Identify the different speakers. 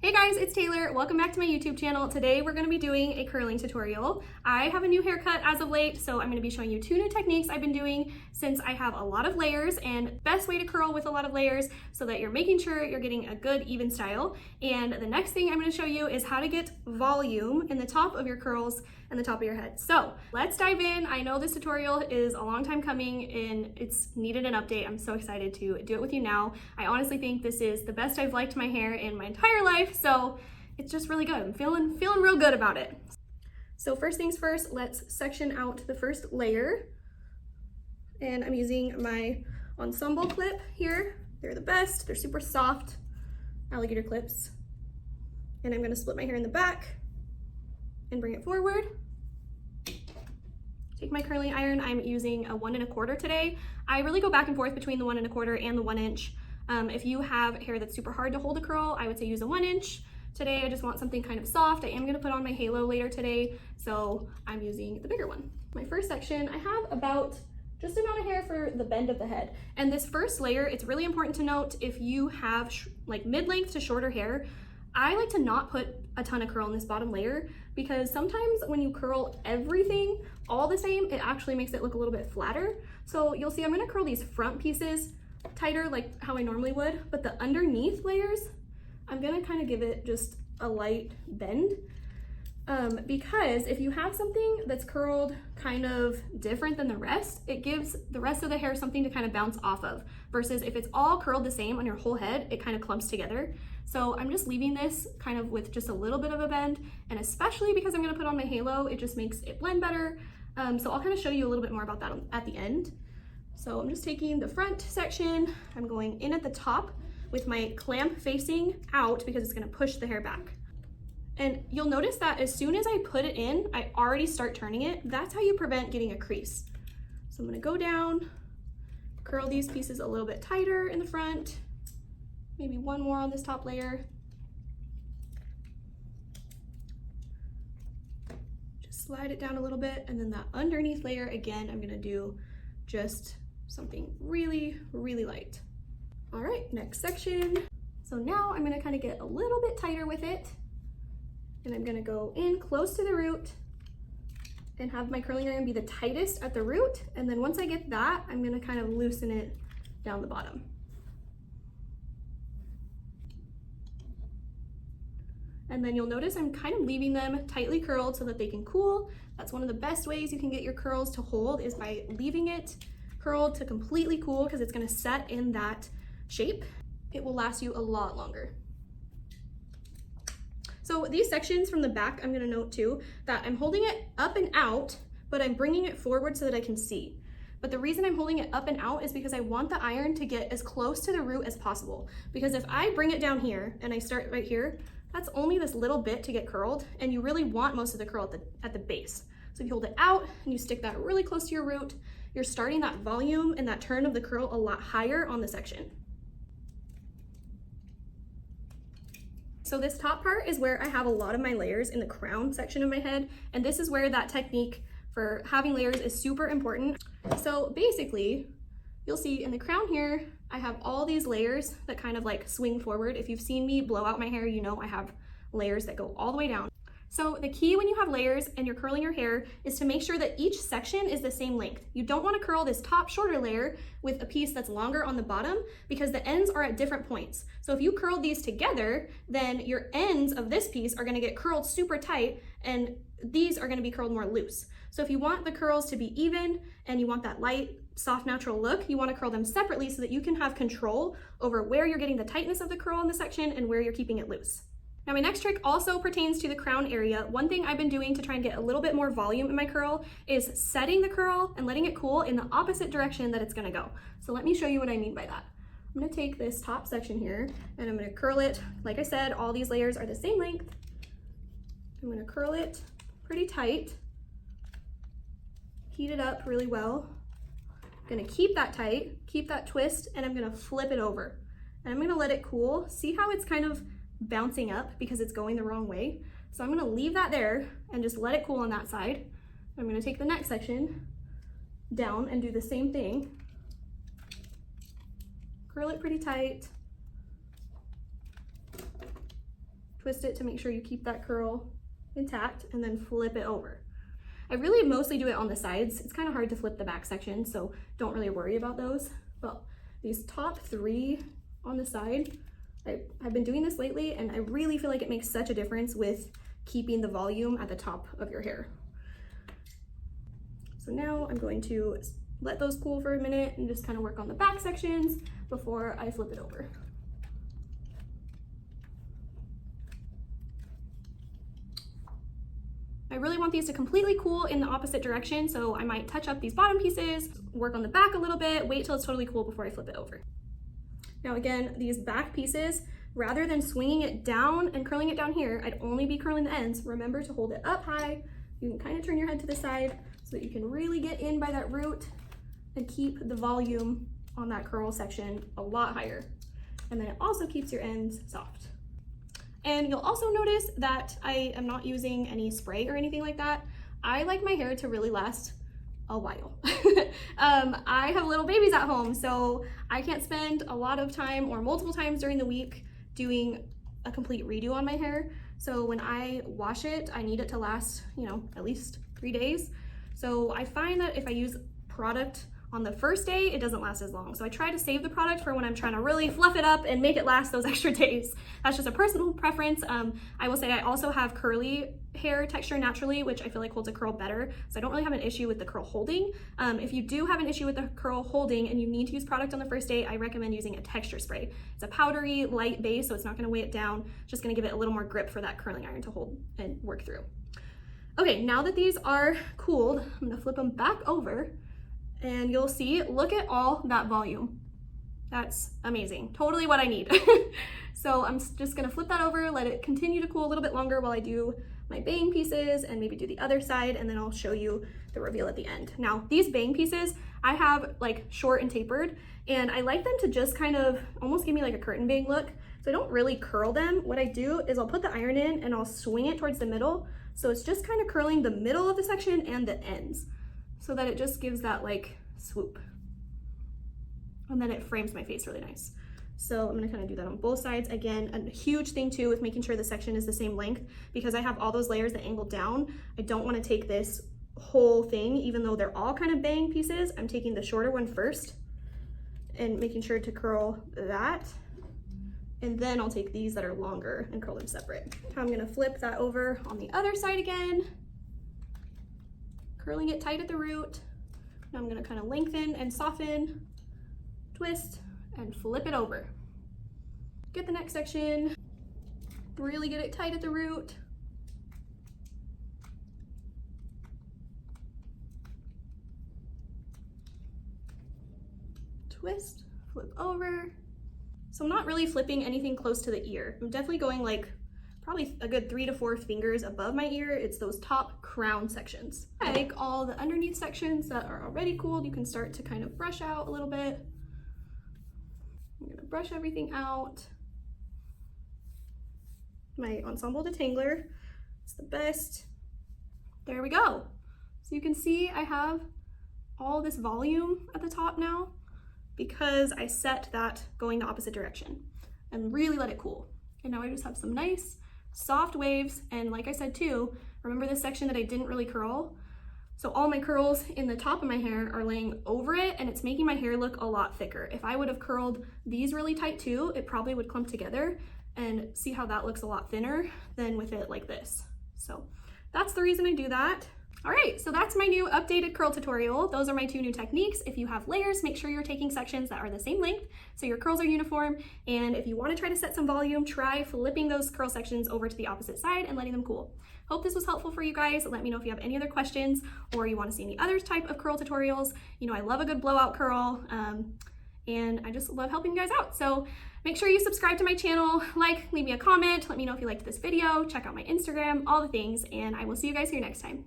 Speaker 1: Hey guys, it's Taylor. Welcome back to my YouTube channel. Today we're going to be doing a curling tutorial. I have a new haircut as of late, so I'm going to be showing you two new techniques I've been doing since I have a lot of layers, and best way to curl with a lot of layers so that you're making sure you're getting a good even style. And the next thing I'm going to show you is how to get volume in the top of your curls and the top of your head. So let's dive in. I know this tutorial is a long time coming and it's needed an update. I'm so excited to do it with you now. I honestly think this is the best I've liked my hair in my entire life, so it's just really good. I'm feeling real good about it. So first things first, let's section out the first layer. And I'm using my ensemble clip here. They're the best. They're super soft alligator clips. And I'm gonna split my hair in the back and bring it forward. Take my curling iron. I'm using a 1 1/4 today. I really go back and forth between the 1 1/4 and the 1 inch. If you have hair that's super hard to hold a curl, I would say use a 1 inch. Today, I just want something kind of soft. I am gonna put on my halo later today, so I'm using the bigger one. My first section, I have about just amount of hair for the bend of the head. And this first layer, it's really important to note if you have like mid-length to shorter hair, I like to not put a ton of curl in this bottom layer because sometimes when you curl everything all the same, it actually makes it look a little bit flatter. So you'll see I'm gonna curl these front pieces tighter like how I normally would, but the underneath layers, I'm gonna kind of give it just a light bend. Because if you have something that's curled kind of different than the rest, it gives the rest of the hair something to kind of bounce off of, versus if it's all curled the same on your whole head, it kind of clumps together. So I'm just leaving this kind of with just a little bit of a bend, and especially because I'm gonna put on my halo, it just makes it blend better. So I'll kind of show you a little bit more about that at the end. So I'm just taking the front section, I'm going in at the top with my clamp facing out because it's gonna push the hair back. And you'll notice that as soon as I put it in, I already start turning it. That's how you prevent getting a crease. So I'm gonna go down, curl these pieces a little bit tighter in the front, maybe one more on this top layer. Just slide it down a little bit, and then that underneath layer, again, I'm gonna do just something really light. All right, next section. So now I'm gonna kind of get a little bit tighter with it, and I'm gonna go in close to the root and have my curling iron be the tightest at the root. And then once I get that, I'm gonna kind of loosen it down the bottom. And then you'll notice I'm kind of leaving them tightly curled so that they can cool. That's one of the best ways you can get your curls to hold, is by leaving it curled to completely cool, because it's gonna set in that shape. It will last you a lot longer. So these sections from the back, I'm gonna note too, that I'm holding it up and out, but I'm bringing it forward so that I can see. But the reason I'm holding it up and out is because I want the iron to get as close to the root as possible. Because if I bring it down here and I start right here, that's only this little bit to get curled, and you really want most of the curl at the base. So if you hold it out and you stick that really close to your root, you're starting that volume and that turn of the curl a lot higher on the section. So this top part is where I have a lot of my layers in the crown section of my head, and this is where that technique for having layers is super important. So basically, you'll see in the crown here, I have all these layers that kind of like swing forward. If you've seen me blow out my hair, you know I have layers that go all the way down. So the key when you have layers and you're curling your hair is to make sure that each section is the same length. You don't want to curl this top shorter layer with a piece that's longer on the bottom, because the ends are at different points. So if you curl these together, then your ends of this piece are going to get curled super tight, and these are going to be curled more loose. So if you want the curls to be even and you want that light, soft, natural look, you want to curl them separately so that you can have control over where you're getting the tightness of the curl in the section and where you're keeping it loose. Now my next trick also pertains to the crown area. One thing I've been doing to try and get a little bit more volume in my curl is setting the curl and letting it cool in the opposite direction that it's gonna go. So let me show you what I mean by that. I'm gonna take this top section here and I'm gonna curl it. Like I said, all these layers are the same length. I'm gonna curl it pretty tight, heat it up really well. I'm gonna keep that tight, keep that twist, and I'm gonna flip it over. And I'm gonna let it cool. See how it's kind of bouncing up because it's going the wrong way? So I'm gonna leave that there and just let it cool on that side. I'm gonna take the next section down and do the same thing. Curl it pretty tight, twist it to make sure you keep that curl intact, and then flip it over. I really mostly do it on the sides. It's kind of hard to flip the back section, so don't really worry about those. But these top 3 on the side, I've been doing this lately, and I really feel like it makes such a difference with keeping the volume at the top of your hair. So now I'm going to let those cool for a minute and just kind of work on the back sections before I flip it over. I really want these to completely cool in the opposite direction, so I might touch up these bottom pieces, work on the back a little bit, wait till it's totally cool before I flip it over. Now again, these back pieces, rather than swinging it down and curling it down here, I'd only be curling the ends. Remember to hold it up high. You can kind of turn your head to the side so that you can really get in by that root and keep the volume on that curl section a lot higher. And then it also keeps your ends soft. And you'll also notice that I am not using any spray or anything like that. I like my hair to really last a while. I have little babies at home, so I can't spend a lot of time or multiple times during the week doing a complete redo on my hair. So when I wash it, I need it to last, you know, at least 3 days. So I find that if I use product on the first day, it doesn't last as long. So I try to save the product for when I'm trying to really fluff it up and make it last those extra days. That's just a personal preference. I will say I also have curly hair texture naturally, which I feel like holds a curl better. So I don't really have an issue with the curl holding. If you do have an issue with the curl holding and you need to use product on the first day, I recommend using a texture spray. It's a powdery, light base, so it's not gonna weigh it down. It's just gonna give it a little more grip for that curling iron to hold and work through. Okay, now that these are cooled, I'm gonna flip them back over. And you'll see, look at all that volume. That's amazing, totally what I need. So I'm just gonna flip that over, let it continue to cool a little bit longer while I do my bang pieces and maybe do the other side, and then I'll show you the reveal at the end. Now, these bang pieces, I have like short and tapered, and I like them to just kind of almost give me like a curtain bang look. So I don't really curl them. What I do is I'll put the iron in and I'll swing it towards the middle. So it's just kind of curling the middle of the section and the ends, so that it just gives that like swoop. And then it frames my face really nice. So I'm gonna kind of do that on both sides. Again, a huge thing too with making sure the section is the same length, because I have all those layers that angle down. I don't wanna take this whole thing, even though they're all kind of bang pieces. I'm taking the shorter one first and making sure to curl that. And then I'll take these that are longer and curl them separate. Now I'm gonna flip that over on the other side again, curling it tight at the root. Now I'm gonna kind of lengthen and soften, twist, and flip it over. Get the next section, really get it tight at the root. Twist, flip over. So I'm not really flipping anything close to the ear. I'm definitely going like probably a good 3 to 4 fingers above my ear. It's those top crown sections. Like all the underneath sections that are already cooled, you can start to kind of brush out a little bit. I'm gonna brush everything out. My Ensemble Detangler, it's the best. There we go. So you can see I have all this volume at the top now because I set that going the opposite direction and really let it cool. And now I just have some nice soft waves, and like I said too, remember this section that I didn't really curl? So all my curls in the top of my hair are laying over it, and it's making my hair look a lot thicker. If I would have curled these really tight too, it probably would clump together, and see how that looks a lot thinner than with it like this. So that's the reason I do that. All right, so that's my new updated curl tutorial. Those are my 2 new techniques. If you have layers, make sure you're taking sections that are the same length so your curls are uniform. And if you want to try to set some volume, try flipping those curl sections over to the opposite side and letting them cool. Hope this was helpful for you guys. Let me know if you have any other questions or you want to see any other type of curl tutorials. You know, I love a good blowout curl, and I just love helping you guys out. So make sure you subscribe to my channel, leave me a comment, let me know if you liked this video, check out my Instagram, all the things, and I will see you guys here next time.